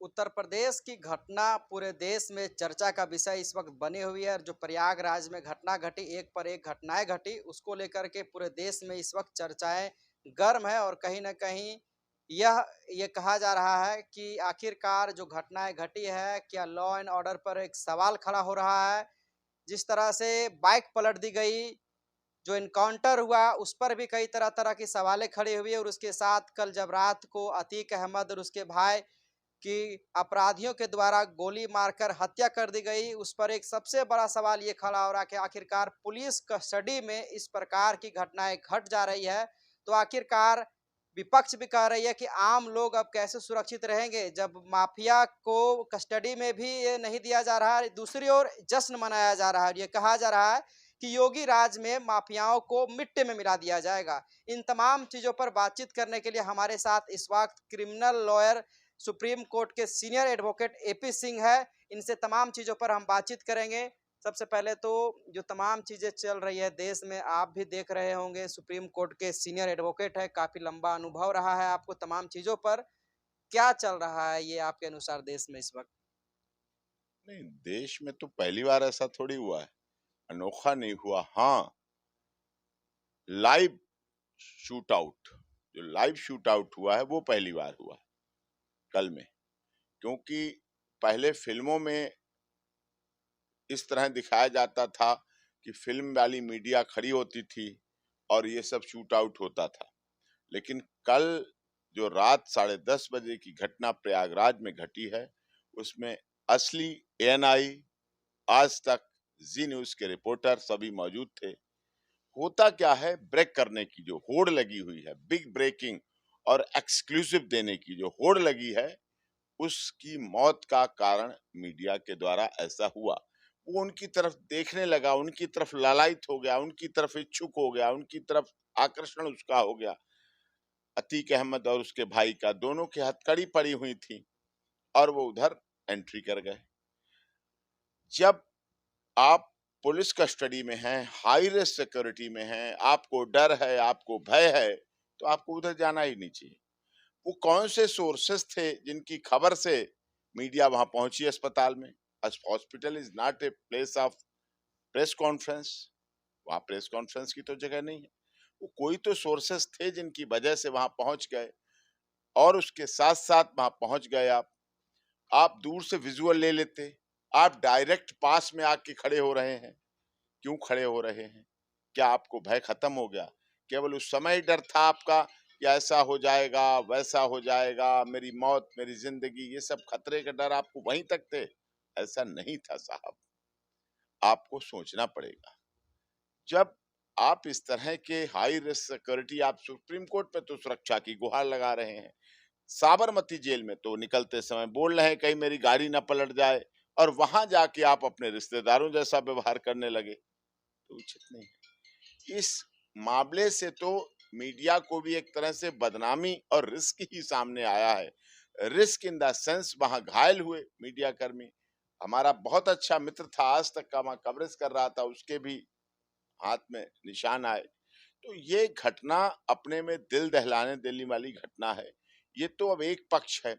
उत्तर प्रदेश की घटना पूरे देश में चर्चा का विषय इस वक्त बनी हुई है और जो प्रयागराज में घटना घटी, एक पर एक घटनाएं घटी, उसको लेकर के पूरे देश में इस वक्त चर्चाएं गर्म है। और कहीं न कहीं यह ये कहा जा रहा है कि आखिरकार जो घटनाएं घटी है, क्या लॉ एंड ऑर्डर पर एक सवाल खड़ा हो रहा है। जिस तरह से बाइक पलट दी गई, जो एनकाउंटर हुआ, उस पर भी कई तरह-तरह की सवालें खड़ी हुई और उसके साथ कल जब रात को अतीक अहमद और उसके भाई कि अपराधियों के द्वारा गोली मारकर हत्या कर दी गई, उस पर एक सबसे बड़ा सवाल ये खड़ा हो रहा है कि आखिरकार पुलिस कस्टडी में इस प्रकार की घटनाएँ घट जा रही है, तो आखिरकार विपक्ष भी कह रही है कि आम लोग अब कैसे सुरक्षित रहेंगे, जब माफिया को कस्टडी में भी ये नहीं दिया जा रहा है। दूसरी ओर जश्न मनाया जा रहा है और ये कहा जा रहा है कि योगी राज में माफियाओं को मिट्टी में मिला दिया जाएगा। इन तमाम चीज़ों पर बातचीत करने के लिए हमारे साथ इस वक्त क्रिमिनल लॉयर सुप्रीम कोर्ट के सीनियर एडवोकेट एपी सिंह है। इनसे तमाम चीज़ों पर हम बातचीत करेंगे। सबसे पहले तो जो तमाम चीज़ें चल रही है देश में, आप भी देख रहे होंगे, सुप्रीम कोर्ट के सीनियर एडवोकेट है, काफ़ी लंबा अनुभव रहा है आपको तमाम चीज़ों पर। क्या चल रहा है ये आपके अनुसार देश में इस वक़्त? नहीं, देश में तो पहली बार ऐसा थोड़ी हुआ है, अनोखा नहीं हुआ। हाँ, लाइव शूट आउट, जो लाइव शूट आउट हुआ है वो पहली बार हुआ है कल में। क्योंकि पहले फिल्मों में इस तरह दिखाया जाता था कि फिल्म वाली मीडिया खड़ी होती थी और ये सब शूट आउट होता था। लेकिन कल जो रात 10:30 बजे की घटना प्रयागराज में घटी है, उसमें असली एएनआई, आज तक, जी न्यूज़ के रिपोर्टर सभी मौजूद थे। होता क्या है, ब्रेक करने की जो होड़ लगी हुई है, बिग ब्रेकिंग और एक्सक्लूसिव देने की जो होड़ लगी है, उसकी मौत का कारण मीडिया के द्वारा ऐसा हुआ। वो उनकी तरफ देखने लगा, उनकी तरफ लालायित हो गया, उनकी तरफ इच्छुक हो गया, उनकी तरफ आकर्षण उसका हो गया। अतीक अहमद और उसके भाई का, दोनों की हथकड़ी पड़ी हुई थी और वो उधर एंट्री कर गए। जब आप पुलिस कस्टडी में हैं, हाई रिस्क सिक्योरिटी में हैं, आपको डर है, आपको भय है, तो आपको उधर जाना ही नहीं चाहिए। वो कौन से सोर्सेस थे जिनकी खबर से मीडिया वहां पहुंची अस्पताल में? Hospital is not a place of press conference. वहां प्रेस कॉन्फ्रेंस की तो जगह नहीं है। वो कोई तो सोर्सेस थे जिनकी वजह से वहां पहुंच गए और उसके साथ साथ वहां पहुंच गए आप दूर से विजुअल ले लेते। आप डायरेक्ट पास में आके खड़े हो रहे हैं। क्यों खड़े हो रहे हैं? क्या आपको भय खत्म हो गया? केवल उस समय ही डर था आपका कि ऐसा हो जाएगा, वैसा हो जाएगा, मेरी मौत, मेरी जिंदगी, ये सब खतरे के डर आपको वहीं तक थे? ऐसा नहीं था साहब। आपको सोचना पड़ेगा। जब आप इस तरह के हाई रिस्क सिक्योरिटी, आप सुप्रीम कोर्ट में तो सुरक्षा की गुहार लगा रहे हैं, साबरमती जेल में तो निकलते समय बोल रहे हैं कहीं मेरी गाड़ी ना पलट जाए, और वहां जाके आप अपने रिश्तेदारों जैसा व्यवहार करने लगे, तो उचित नहीं है। इस मामले से तो मीडिया को भी एक तरह से बदनामी और रिस्क ही सामने आया है। रिस्क इन द सेंस, वहां घायल हुए मीडिया कर्मी। हमारा बहुत अच्छा मित्र था, आज तक का, वहां कवरेज कर रहा था, उसके भी हाथ में निशान आए। तो ये घटना अपने में दिल दहलाने देने वाली घटना है। ये तो अब एक पक्ष है।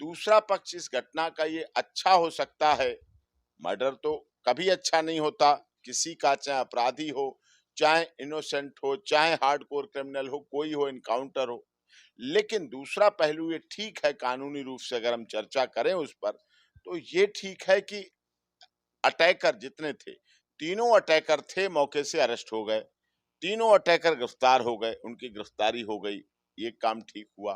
दूसरा पक्ष इस घटना का ये अच्छा हो सकता है। मर्डर तो कभी अच्छा नहीं होता किसी का, चाहे अपराधी हो, चाहे इनोसेंट हो, चाहे हार्डकोर क्रिमिनल हो, कोई हो, इनकाउंटर हो। लेकिन दूसरा पहलू ये ठीक है, कानूनी रूप से अगर हम चर्चा करें उस पर, तो ये ठीक है कि अटैकर जितने थे, तीनों अटैकर थे, मौके से अरेस्ट हो गए। तीनों अटैकर गिरफ्तार हो गए, उनकी गिरफ्तारी हो गई, ये काम ठीक हुआ।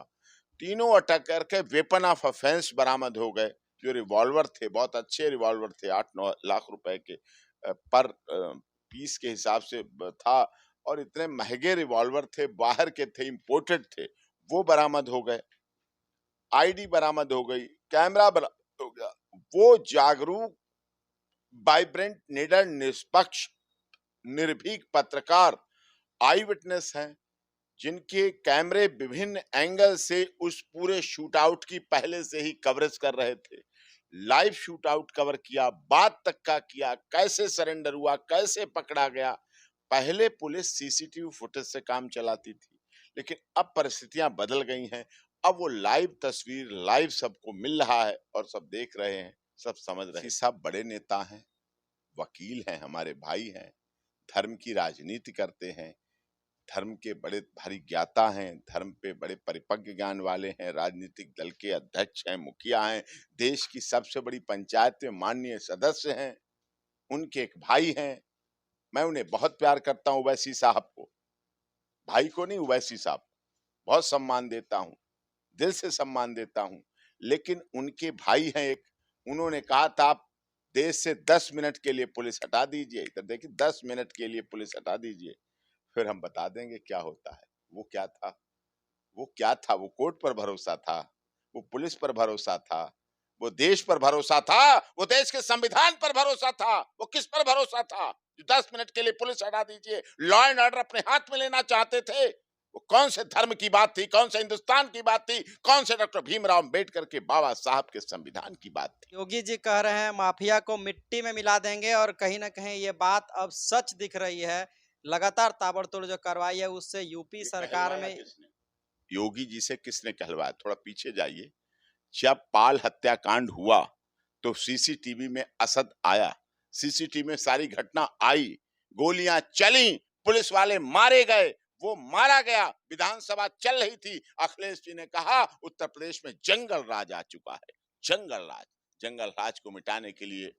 तीनों अटैकर के वेपन ऑफ ऑफेंस बरामद हो गए। जो रिवॉल्वर थे, बहुत अच्छे रिवॉल्वर थे, 8-9 लाख रुपए के पर पीस के हिसाब से था, और इतने महंगे रिवॉल्वर थे, बाहर के थे, इंपोर्टेड थे, वो बरामद हो गए। आईडी बरामद हो गई, कैमरा बरामद हो गया। वो जागरूक, वाइब्रेंट, निडर, निष्पक्ष, निर्भीक पत्रकार, आई विटनेस हैं, जिनके कैमरे विभिन्न एंगल से उस पूरे शूट आउट की पहले से ही कवरेज कर रहे थे। लाइव शूट आउट कवर किया, बात तक का किया, कैसे सरेंडर हुआ, कैसे पकड़ा गया। पहले पुलिस सीसीटीवी फुटेज से काम चलाती थी, लेकिन अब परिस्थितियां बदल गई हैं। अब वो लाइव तस्वीर लाइव सबको मिल रहा है और सब देख रहे हैं, सब समझ रहे हैं। सब बड़े नेता हैं, वकील हैं, हमारे भाई हैं, धर्म की राजनीति करते हैं, धर्म के बड़े भारी ज्ञाता हैं, धर्म पे बड़े परिपक्व ज्ञान वाले हैं, राजनीतिक दल के अध्यक्ष हैं, मुखिया हैं, देश की सबसे बड़ी पंचायत में माननीय सदस्य हैं, उनके एक भाई हैं। मैं उन्हें बहुत प्यार करता हूँ, ओवैसी साहब को, भाई को नहीं, ओवैसी साहब को बहुत सम्मान देता हूँ, दिल से सम्मान देता हूँ। लेकिन उनके भाई हैं एक, उन्होंने कहा था आप देश से 10 मिनट के लिए पुलिस हटा दीजिए। इधर देखिए, 10 मिनट के लिए पुलिस हटा दीजिए, फिर हम बता देंगे क्या होता है। वो क्या था? वो क्या था? वो कोर्ट पर भरोसा था, वो पुलिस पर भरोसा था, वो देश पर भरोसा था, वो देश के संविधान पर भरोसा था। वो किस पर भरोसा था जो 10 मिनट के लिए पुलिस हटा दीजिए? लॉ एंड ऑर्डर अपने हाथ में लेना चाहते थे। वो कौन से धर्म की बात थी, कौन से हिंदुस्तान की बात थी, कौन से डॉक्टर भीमराव अंबेडकर के बाबा साहब के संविधान की बात थी? योगी जी कह रहे हैं माफिया को मिट्टी में मिला देंगे और कहीं न कहीं ये बात अब सच दिख रही है। लगातार ताबड़तोड़ जो कार्रवाई है उससे यूपी ये सरकार कहलवाया में किसने? योगी जी से किसने कहलवाया? थोड़ा पीछे जाइए। जब पाल हत्याकांड हुआ तो सीसीटीवी में असद आया, सीसीटीवी में सारी घटना आई, गोलियां चली, पुलिस वाले मारे गए, वो मारा गया, विधानसभा चल रही थी। अखिलेश जी ने कहा उत्तर प्रदेश में जंगल राज आ चुका है, जंगल राज। जंगल राज को मिटाने के लिए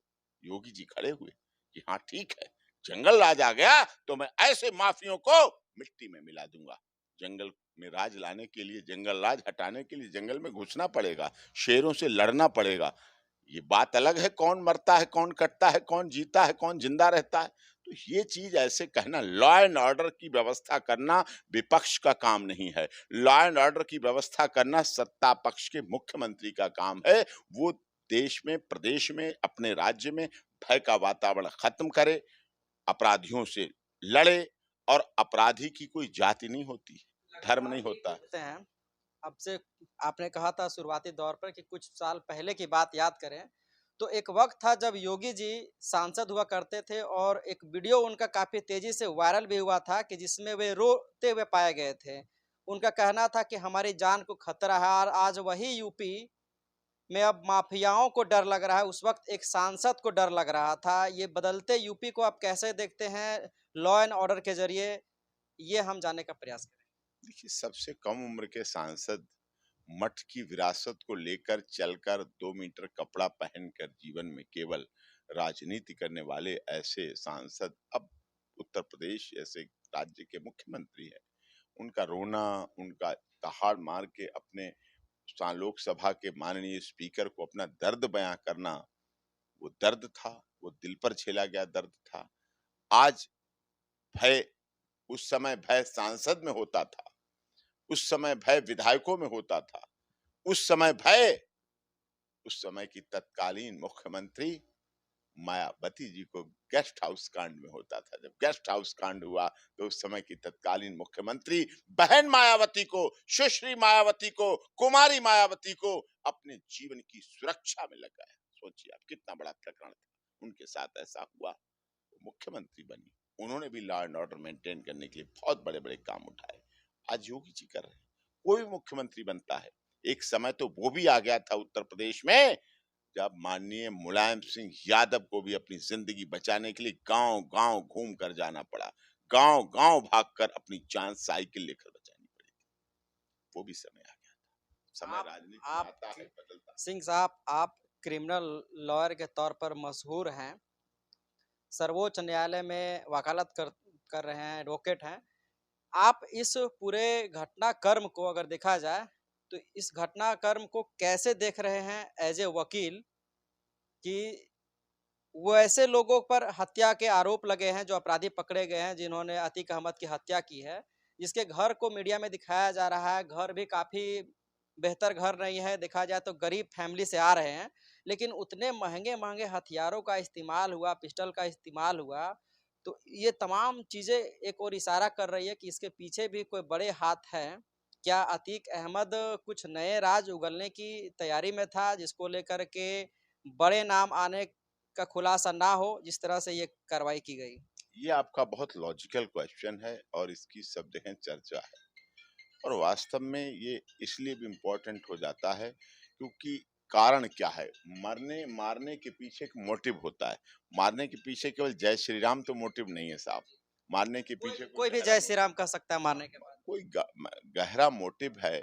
योगी जी खड़े हुए कि हाँ ठीक है, जंगल राज आ गया तो मैं ऐसे माफियों को मिट्टी में मिला दूंगा। जंगल में राज लाने के लिए, जंगल राज हटाने के लिए जंगल में घुसना पड़ेगा, शेरों से लड़ना पड़ेगा। ये बात अलग है, कौन मरता है, कौन कटता है, कौन जीता है, कौन जिंदा रहता है। तो ये चीज ऐसे कहना, लॉ एंड ऑर्डर की व्यवस्था करना विपक्ष का काम नहीं है। लॉ एंड ऑर्डर की व्यवस्था करना सत्ता पक्ष के मुख्यमंत्री का काम है। वो देश में, प्रदेश में, अपने राज्य में भय का वातावरण खत्म करे, अपराधियों से लड़े। और अपराधी की कोई जाति नहीं होती, धर्म नहीं होता। देखते हैं अब से आपने कहा था शुरुआती दौर पर कि कुछ साल पहले की बात याद करें तो एक वक्त था जब योगी जी सांसद हुआ करते थे और एक वीडियो उनका काफी तेजी से वायरल भी हुआ था कि जिसमें वे रोते हुए पाए गए थे। उनका कहना था कि हमारी जान को खतरा है और आज वही यूपी में अब माफियाओं को डर लग रहा है, उस वक्त एक सांसद को डर लग रहा था। ये बदलते यूपी को आप कैसे देखते हैं लॉ एंड ऑर्डर के जरिए, ये हम जानने का प्रयास करें। देखिए, सबसे कम उम्र के सांसद मठ की विरासत को लेकर चलकर 2 मीटर कपड़ा पहनकर जीवन में केवल राजनीति करने वाले ऐसे सांसद अब उत्तर प्रदेश जैसे राज्य के मुख्यमंत्री है। उनका रोना, उनका दहाड़ मार के अपने लोकसभा के माननीय स्पीकर को अपना दर्द बयां करना, वो दर्द था, वो दिल पर झेला गया दर्द था। आज भय, उस समय भय सांसद में होता था, उस समय भय विधायकों में होता था, उस समय भय उस समय की तत्कालीन मुख्यमंत्री मायावती जी को गेस्ट हाउस कांड में होता था। जब गेस्ट हाउस कांड हुआ तो उस समय की तत्कालीन मुख्यमंत्री बहन मायावती को, सुश्री मायावती को, कुमारी मायावती को अपने जीवन की सुरक्षा में लगाया। सोचिए आप, कितना बड़ा प्रकरण था, उनके साथ ऐसा हुआ। वो मुख्यमंत्री बनी, उन्होंने भी लॉ एंड ऑर्डर मेंटेन करने के लिए बहुत बड़े बड़े काम उठाए। आज योगी जी कर रहे हैं। कोई भी मुख्यमंत्री बनता है, एक समय तो वो भी आ गया था उत्तर प्रदेश में जब माननीय मुलायम सिंह यादव को भी अपनी जिंदगी बचाने के लिए गांव गांव घूम कर जाना पड़ा, गांव गांव भागकर अपनी जान साइकिल लेकर बचानी पड़ी थी। वो भी समय आ गया था। समय आप राजनीति में आप आता है, बदलता है। सिंह साहब, आप क्रिमिनल लॉयर के तौर पर मशहूर हैं, सर्वोच्च न्यायालय में वकालत कर रहे हैं, एडवोकेट हैं। आप इस पूरे घटनाक्रम को अगर देखा जाए, तो इस घटनाक्रम को कैसे देख रहे हैं एज़ ए वकील कि वो ऐसे लोगों पर हत्या के आरोप लगे हैं, जो अपराधी पकड़े गए हैं, जिन्होंने अतीक अहमद की हत्या की है, जिसके घर को मीडिया में दिखाया जा रहा है, घर भी काफ़ी बेहतर घर नहीं है, देखा जाए तो गरीब फैमिली से आ रहे हैं, लेकिन उतने महँगे-महँगे हथियारों का इस्तेमाल हुआ, पिस्टल का इस्तेमाल हुआ, तो ये तमाम चीज़ें एक ओर इशारा कर रही है कि इसके पीछे भी कोई बड़े हाथ हैं। क्या अतीक अहमद कुछ नए राज उगलने की तैयारी में था, जिसको लेकर के बड़े नाम आने का खुलासा ना हो, जिस तरह से ये कार्रवाई की गई? ये आपका बहुत लॉजिकल क्वेश्चन है और इसकी सब जगह चर्चा है। और वास्तव में ये इसलिए भी इम्पोर्टेंट हो जाता है क्योंकि कारण क्या है, मरने मारने के पीछे एक मोटिव होता है। मारने के पीछे केवल जय श्री राम तो मोटिव नहीं है साहब। मारने के कोई पीछे कोई कोई भी गहरा जय श्री मोटिव, राम कह सकता है मारने के बाद। कोई गहरा मोटिव है।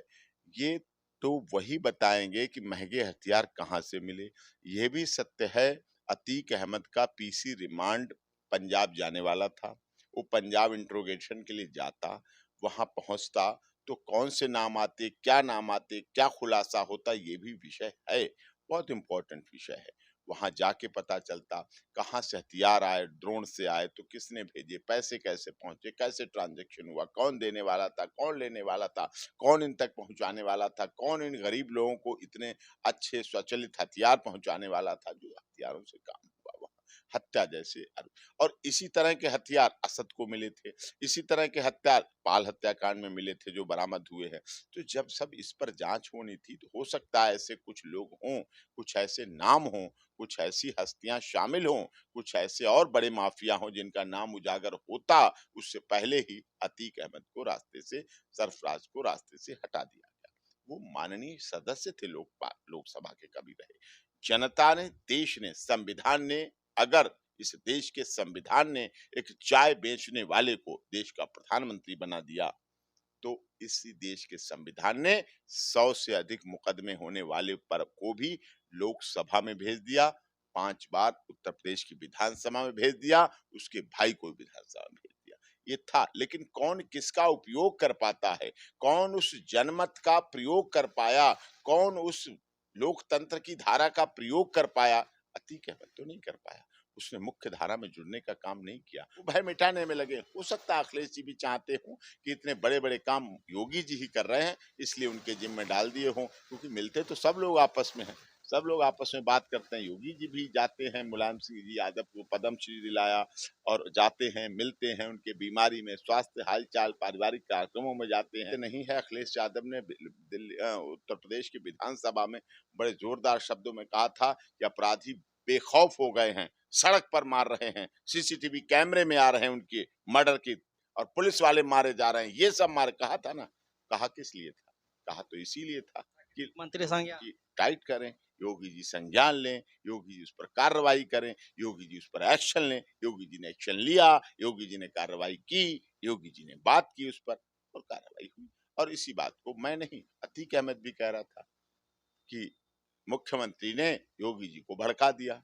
ये तो वही बताएंगे कि महंगे हथियार कहाँ से मिले। ये भी सत्य है, अतीक अहमद का पीसी रिमांड पंजाब जाने वाला था। वो पंजाब इंट्रोगेशन के लिए जाता, वहां पहुंचता तो कौन से नाम आते, क्या नाम आते, क्या खुलासा होता, ये भी विषय है, बहुत इंपॉर्टेंट विषय है। वहां जाके पता चलता कहाँ से हथियार आए, ड्रोन से आए तो किसने भेजे, पैसे कैसे पहुंचे, कैसे ट्रांजैक्शन हुआ, कौन देने वाला था, कौन लेने वाला था, कौन इन तक पहुंचाने वाला था, कौन इन गरीब लोगों को इतने अच्छे स्वचालित हथियार पहुंचाने वाला था, जो हथियारों से काम हुआ वहां, हत्या जैसे और इसी तरह के हथियार असद को मिले थे, इसी तरह के हथियार पाल हत्याकांड में मिले थे जो बरामद हुए हैं। तो जब सब इस पर जांच होनी थी तो हो सकता है ऐसे कुछ लोग हों, कुछ ऐसे नाम हों, कुछ ऐसी हस्तियां शामिल हों, कुछ ऐसे और बड़े माफिया हों जिनका नाम उजागर होता, उससे पहले ही अतीक अहमद को रास्ते से, सरफराज को रास्ते से हटा दिया गया। वो माननीय सदस्य थे लोकसभा के, कभी रहे। जनता ने, देश ने, संविधान ने, अगर इस देश के संविधान ने एक चाय बेचने वाले को देश का प्रधानमंत्री बना दिया, तो इसी देश के संविधान ने 100 से अधिक मुकदमे होने वाले पर को भी लोकसभा में भेज दिया, 5 बार उत्तर प्रदेश की विधानसभा में भेज दिया, उसके भाई को विधानसभा में भेज दिया। ये था, लेकिन कौन किसका उपयोग कर पाता है, कौन उस जनमत का प्रयोग कर पाया, कौन उस लोकतंत्र की धारा का प्रयोग कर पाया, अतीक अहमद तो नहीं कर पाया। उसने मुख्य धारा में जुड़ने का काम नहीं किया, वो भय मिटाने में लगे। हो सकता है अखिलेश जी भी चाहते हों कि इतने बड़े बड़े काम योगी जी ही कर रहे हैं इसलिए उनके जिम्मे में डाल दिए हों, क्योंकि मिलते तो सब लोग आपस में हैं, सब लोग आपस में बात करते हैं। योगी जी भी जाते हैं, मुलायम सिंह जी यादव को पद्मश्री दिलाया, और जाते हैं, मिलते हैं, उनके बीमारी में, स्वास्थ्य हालचाल, पारिवारिक कार्यक्रमों में जाते हैं। नहीं है, अखिलेश यादव ने दिल्ली उत्तर प्रदेश की विधानसभा में बड़े जोरदार शब्दों में कहा था कि अपराधी बेखौफ हो गए हैं, सड़क पर मार रहे हैं, सीसीटीवी कैमरे में आ रहे हैं उनके मर्डर की, और पुलिस वाले मारे जा रहे हैं, ये सब मार, कहा था ना। कहा किस लिए था? कहा तो इसीलिए था मंत्री संज्ञान कि टाइट करें, योगी जी संज्ञान लें, योगी जी उस पर कार्रवाई करें, योगी जी उस पर एक्शन लें। योगी जी ने एक्शन लिया, योगी जी ने कार्रवाई की, योगी जी ने बात की उस पर, और कार्रवाई हुई। और इसी बात को मैं नहीं, अतीक अहमद भी कह रहा था कि मुख्यमंत्री ने योगी जी को भड़का दिया,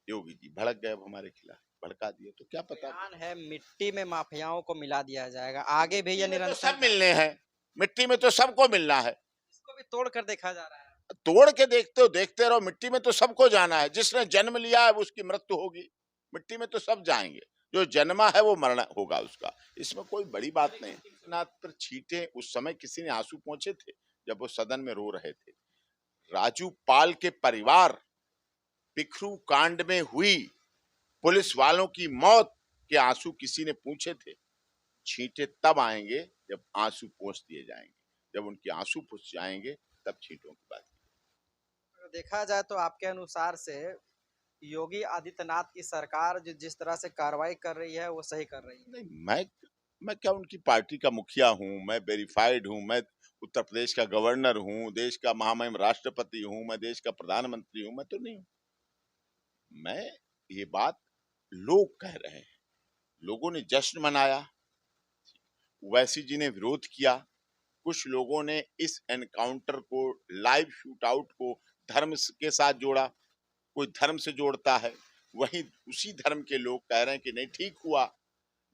योगी जी भड़क गए अब हमारे खिलाफ, भड़का दिए तो क्या पता। बयान है मिट्टी में माफियाओं को मिला दिया जाएगा, आगे भी मिट्टी ये में तो निरंतर सब मिलने हैं, मिट्टी में तो सबको मिलना है। इसको भी तोड़ कर देखा जा रहा है। तोड़ के देखते हो, देखते रहो, मिट्टी में तो सबको जाना है। जिसने जन्म लिया है उसकी मृत्यु होगी, मिट्टी में तो सब जाएंगे। जो जन्मा है वो मरना होगा उसका, इसमें कोई बड़ी बात नहीं। नाथ पर छींटे, उस समय किसी ने आंसू पोंछे थे जब वो सदन में रो रहे थे। राजू पाल के परिवार, पिखरू कांड में हुई पुलिस वालों की मौत के आंसू किसी ने पूछे थे? छींटे तब आएंगे जब आंसू पोंछ दिए जाएंगे, जब उनके आंसू पोंछ जाएंगे तब छींटों की बात। अगर देखा जाए तो आपके अनुसार से योगी आदित्यनाथ की सरकार जिस तरह से कार्रवाई कर रही है वो सही कर रही है। नहीं, मैं क्या उनकी पार्टी का मुखिया हूँ, मैं वेरीफाइड हूँ, मैं उत्तर प्रदेश का गवर्नर हूँ, देश का महामहिम राष्ट्रपति हूँ, मैं देश का प्रधानमंत्री हूँ, मैं तो नहीं हूँ। मैं, ये बात लोग कह रहे हैं, लोगों ने जश्न मनाया, ओवैसी जी ने विरोध किया, कुछ लोगों ने इस एनकाउंटर को, लाइव शूट आउट को धर्म के साथ जोड़ा, कोई धर्म से जोड़ता है, वहीं उसी धर्म के लोग कह रहे हैं कि नहीं ठीक हुआ,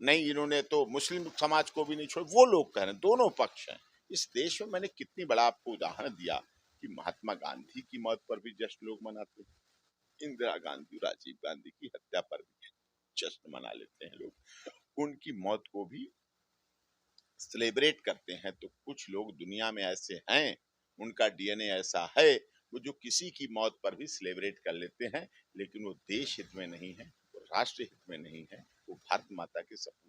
नहीं इन्होंने तो मुस्लिम समाज को भी नहीं छोड़ा। वो लोग कह रहे हैं, दोनों पक्ष हैं इस देश में। मैंने कितनी बड़ा आपको उदाहरण दिया कि महात्मा गांधी की मौत पर भी जश्न लोग मनाते हैं, इंदिरा गांधी, राजीव गांधी की हत्या पर भी जश्न मना लेते हैं लोग, उनकी मौत को भी सेलिब्रेट करते हैं। तो कुछ लोग दुनिया में ऐसे हैं, उनका डीएनए ऐसा है, वो जो किसी की मौत पर भी सेलिब्रेट कर लेते हैं, लेकिन वो देश हित में नहीं है, वो राष्ट्र हित में नहीं है, वो भारत माता के सपने